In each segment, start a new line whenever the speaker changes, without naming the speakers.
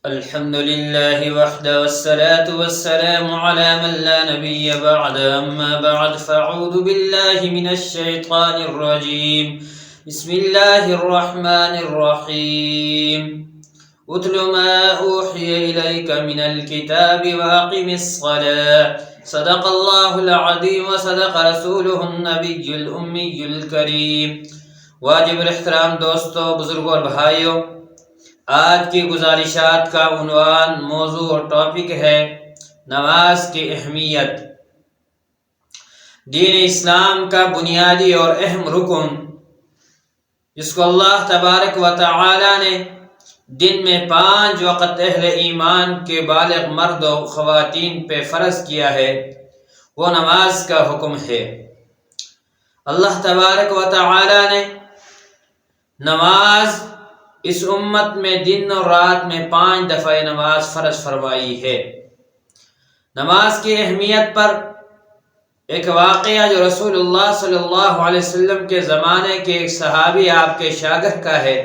الحمد لله وحده والصلاة والسلام على من لا نبي بعد. أما بعد فأعوذ بالله من الشيطان الرجيم. بسم الله الرحمن الرحيم. اتل ما أوحي إليك من الكتاب وأقم الصلاة. صدق الله العظيم وصدق رسوله النبي الأمي الكريم. واجب الاحترام دوستو، بزرگوں اور بھائیوں، آج کی گزارشات کا عنوان، موضوع اور ٹاپک ہے نماز کی اہمیت۔ دین اسلام کا بنیادی اور اہم رکن، جس کو اللہ تبارک و تعالی نے دن میں 5 وقت اہل ایمان کے بالغ مرد و خواتین پہ فرض کیا ہے، وہ نماز کا حکم ہے۔ اللہ تبارک و تعالی نے نماز اس امت میں دن اور رات میں 5 دفعہ نماز فرض فرمائی ہے۔ نماز کی اہمیت پر ایک واقعہ جو رسول اللہ صلی اللہ علیہ وسلم کے زمانے کے ایک صحابی آپ کے شاگرد کا ہے،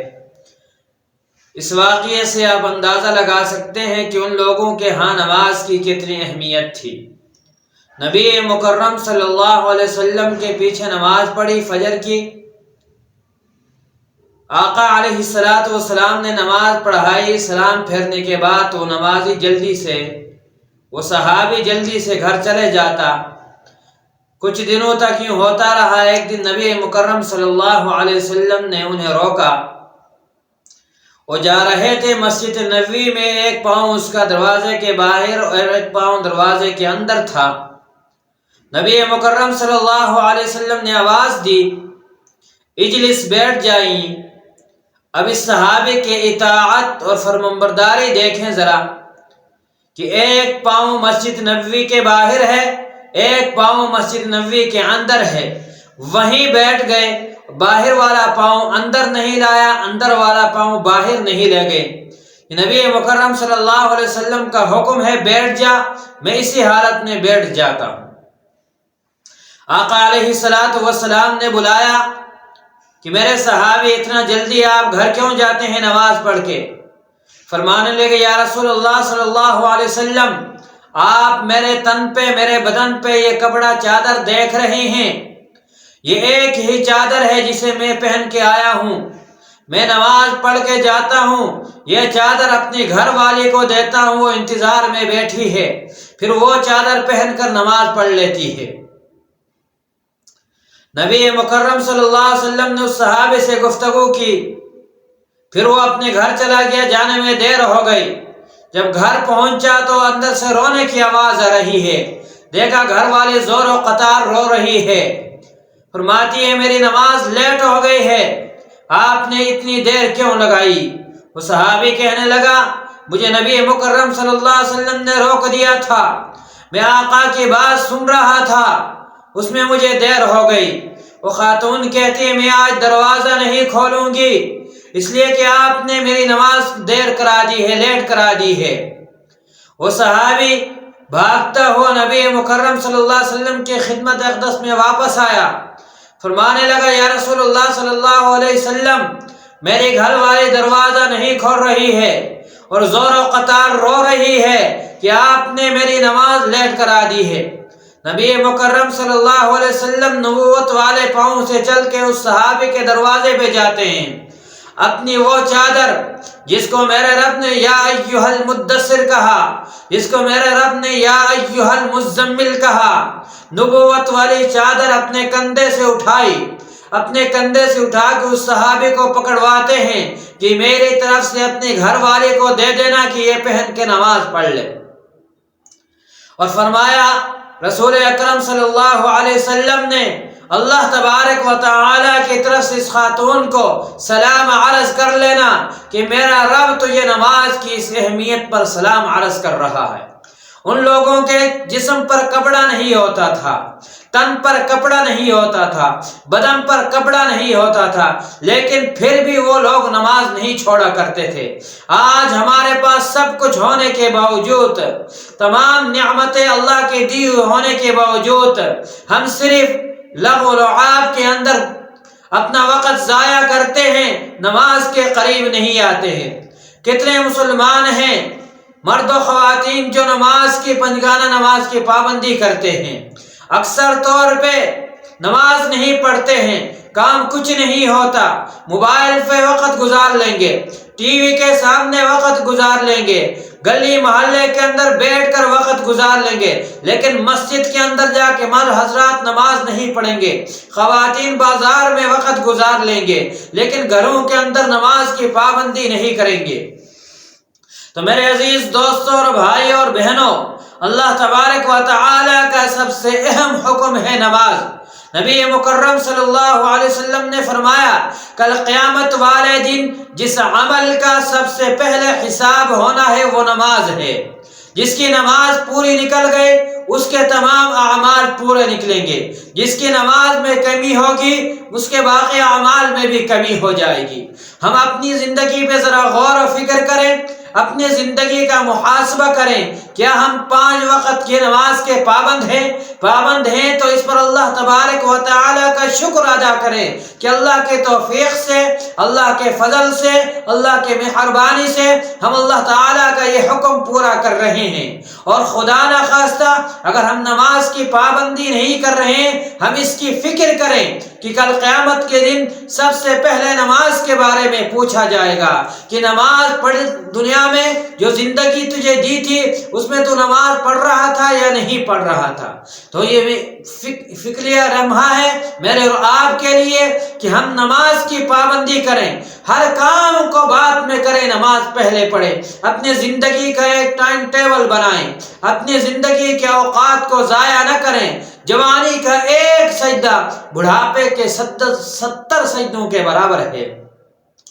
اس واقعے سے آپ اندازہ لگا سکتے ہیں کہ ان لوگوں کے ہاں نماز کی کتنی اہمیت تھی۔ نبی مکرم صلی اللہ علیہ وسلم کے پیچھے نماز پڑھی فجر کی۔ آقا علیہ السلام نے نماز پڑھائی، سلام پھیرنے کے بعد وہ نمازی وہ صحابی جلدی سے گھر چلے جاتا۔ کچھ دنوں تک یوں ہوتا رہا۔ ایک دن نبی مکرم صلی اللہ علیہ وسلم نے انہیں روکا۔ وہ جا رہے تھے مسجد نبوی میں، ایک پاؤں اس کا دروازے کے باہر اور ایک پاؤں دروازے کے اندر تھا۔ نبی مکرم صلی اللہ علیہ وسلم نے آواز دی، اجلس، بیٹھ جائیں۔ اب اس صحابی کے اطاعت اور فرمانبرداری دیکھیں ذرا، کہ ایک پاؤں مسجد نبوی کے باہر ہے، ایک پاؤں مسجد نبوی کے اندر ہے، وہیں بیٹھ گئے۔ باہر والا پاؤں اندر نہیں لایا، اندر والا پاؤں باہر نہیں لے گئے۔ نبی مکرم صلی اللہ علیہ وسلم کا حکم ہے بیٹھ جا، میں اسی حالت میں بیٹھ جاتا ہوں۔ آقا علیہ السلام نے بلایا کہ میرے صحابی، اتنا جلدی آپ گھر کیوں جاتے ہیں نماز پڑھ کے؟ فرمانے لگے، یا رسول اللہ صلی اللہ علیہ وسلم، آپ میرے تن پہ، میرے بدن پہ یہ کپڑا چادر دیکھ رہے ہیں، یہ ایک ہی چادر ہے جسے میں پہن کے آیا ہوں۔ میں نماز پڑھ کے جاتا ہوں، یہ چادر اپنی گھر والی کو دیتا ہوں، وہ انتظار میں بیٹھی ہے، پھر وہ چادر پہن کر نماز پڑھ لیتی ہے۔ نبی مکرم صلی اللہ علیہ وسلم نے اس صحابی سے گفتگو کی، پھر وہ اپنے گھر چلا گیا۔ جانے میں دیر ہو گئی۔ جب گھر پہنچا تو اندر سے رونے کی آواز آ رہی ہے۔ دیکھا گھر والی زور و قطار رو رہی ہے، فرماتی ہے میری نماز لیٹ ہو گئی ہے، آپ نے اتنی دیر کیوں لگائی؟ وہ صحابی کہنے لگا، مجھے نبی مکرم صلی اللہ علیہ وسلم نے روک دیا تھا، میں آقا کی بات سن رہا تھا، اس میں مجھے دیر ہو گئی۔ وہ خاتون کہتی ہے میں آج دروازہ نہیں کھولوں گی، اس لیے کہ آپ نے میری نماز دیر کرا دی ہے، لیٹ کرا دی ہے۔ وہ صحابی بھاگتا ہوا نبی مکرم صلی اللہ علیہ وسلم کی خدمت اقدس میں واپس آیا، فرمانے لگا، یا رسول اللہ صلی اللہ علیہ وسلم، میری گھر والی دروازہ نہیں کھول رہی ہے اور زور و قطار رو رہی ہے کہ آپ نے میری نماز لیٹ کرا دی ہے۔ نبی مکرم صلی اللہ علیہ وسلم نبوت والے پاؤں سے چل کے اس صحابی کے دروازے پہ جاتے ہیں۔ اپنی وہ چادر جس کو میرے رب نے یا ایھا المدثر کہا، جس کو میرے رب نے یا ایھا المزمل کہا، نبوت والی چادر اپنے کندھے سے اٹھائی، اپنے کندھے سے اٹھا کے اس صحابی کو پکڑواتے ہیں کہ میری طرف سے اپنے گھر والے کو دے دینا کہ یہ پہن کے نماز پڑھ لے۔ اور فرمایا رسول اکرم صلی اللہ علیہ وسلم نے، اللہ تبارک و تعالی کی طرف سے اس خاتون کو سلام عرض کر لینا کہ میرا رب تو یہ نماز کی اس اہمیت پر سلام عرض کر رہا ہے۔ ان لوگوں کے جسم پر کپڑا نہیں ہوتا تھا، تن پر کپڑا نہیں ہوتا تھا، بدن پر کپڑا نہیں ہوتا تھا، لیکن پھر بھی وہ لوگ نماز نہیں چھوڑا کرتے تھے۔ آج ہمارے پاس سب کچھ ہونے کے باوجود، تمام نعمتیں اللہ کے دی ہونے کے باوجود، ہم صرف لغو و لعاب کے اندر اپنا وقت ضائع کرتے ہیں، نماز کے قریب نہیں آتے ہیں۔ کتنے مسلمان ہیں مرد و خواتین جو نماز کی پنجگانہ نماز کی پابندی کرتے ہیں، اکثر طور پہ نماز نہیں پڑھتے ہیں، کام کچھ نہیں ہوتا، موبائل پہ وقت گزار لیں گے، ٹی وی کے سامنے وقت گزار لیں گے، گلی محلے کے اندر بیٹھ کر وقت گزار لیں گے، لیکن مسجد کے اندر جا کے مرد حضرات نماز نہیں پڑھیں گے، خواتین بازار میں وقت گزار لیں گے، لیکن گھروں کے اندر نماز کی پابندی نہیں کریں گے۔ تو میرے عزیز دوستوں اور بھائی اور بہنوں، اللہ تبارک و تعالی کا سب سے اہم حکم ہے نماز۔ نبی مکرم صلی اللہ علیہ وسلم نے فرمایا، کل قیامت والے دن جس عمل کا سب سے پہلے حساب ہونا ہے وہ نماز ہے۔ جس کی نماز پوری نکل گئی اس کے تمام اعمال پورے نکلیں گے، جس کی نماز میں کمی ہوگی اس کے باقی اعمال میں بھی کمی ہو جائے گی۔ ہم اپنی زندگی پہ ذرا غور و فکر کریں، اپنی زندگی کا محاسبہ کریں، کیا ہم 5 وقت کی نماز کے پابند ہیں تو اس پر اللہ تبارک و تعالی کا شکر ادا کریں کہ اللہ کے توفیق سے، اللہ کے فضل سے، اللہ کے مہربانی سے ہم اللہ تعالی کا یہ حکم پورا کر رہے ہیں۔ اور خدا نخواستہ اگر ہم نماز کی پابندی نہیں کر رہے ہیں، ہم اس کی فکر کریں کہ کل قیامت کے دن سب سے پہلے نماز کے بارے میں پوچھا جائے گا کہ نماز پڑھ، دنیا میں جو زندگی تجھے دی تھی اس میں تو نماز پڑھ رہا تھا یا نہیں پڑھ رہا تھا۔ تو یہ فکریہ لمحہ ہے میرے اور آپ کے لیے کہ ہم نماز کی پابندی کریں، ہر کام کو بعد میں کریں، نماز پہلے پڑھیں، اپنی زندگی کا ایک ٹائم ٹیبل بنائیں، اپنی زندگی کے اوقات کو ضائع نہ کریں۔ جوانی کا ایک سجدہ بڑھاپے کے 70 سجدوں کے برابر ہے۔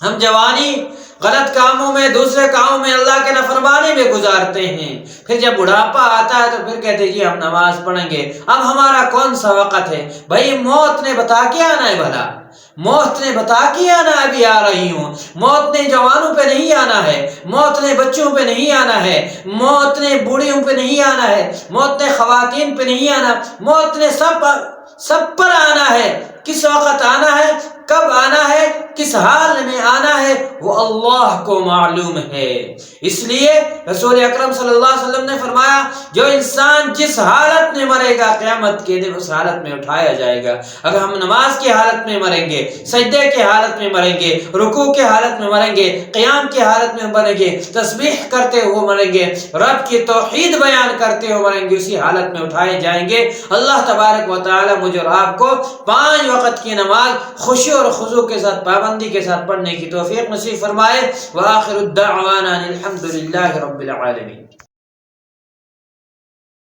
ہم جوانی غلط کاموں میں، دوسرے کاموں میں، اللہ کے نافرمانی میں گزارتے ہیں، پھر جب بڑھاپا آتا ہے تو پھر کہتے ہیں جی ہم نماز پڑھیں گے، اب ہمارا کون سا وقت ہے؟ بھائی موت نے بتا کے آنا ہے، بھلا موت نے بتا کے آنا، ابھی آ رہی ہوں، موت نے جوانوں پہ نہیں آنا ہے، موت نے بچوں پہ نہیں آنا ہے، موت نے بوڑھیوں پہ نہیں آنا ہے، موت نے خواتین پہ نہیں آنا، موت نے سب پر آنا ہے۔ کس وقت آنا ہے، کب آنا ہے، کس حال میں آنا ہے، وہ اللہ کو معلوم ہے۔ اس لیے رسول اکرم صلی اللہ علیہ وسلم نے فرمایا، جو انسان جس حالت میں مرے گا قیامت کے دن اس حالت میں اٹھایا جائے گا۔ اگر ہم نماز کی حالت میں مریں گے، سجدے کی حالت میں مریں گے، رکوع کی حالت میں مریں گے، قیام کی حالت میں مریں گے، تسبیح کرتے ہوئے مریں گے، رب کی توحید بیان کرتے ہوئے مریں گے، اسی حالت میں اٹھائے جائیں گے۔ اللہ تبارک و تعالی مجھے اور آپ کو 5 وقت کی نماز خوشی اور خضوع کے ساتھ، پابندی کے ساتھ پڑھنے کی توفیق نصیب فرمائے۔ وآخر الدعوانا الحمد للہ رب العالمین۔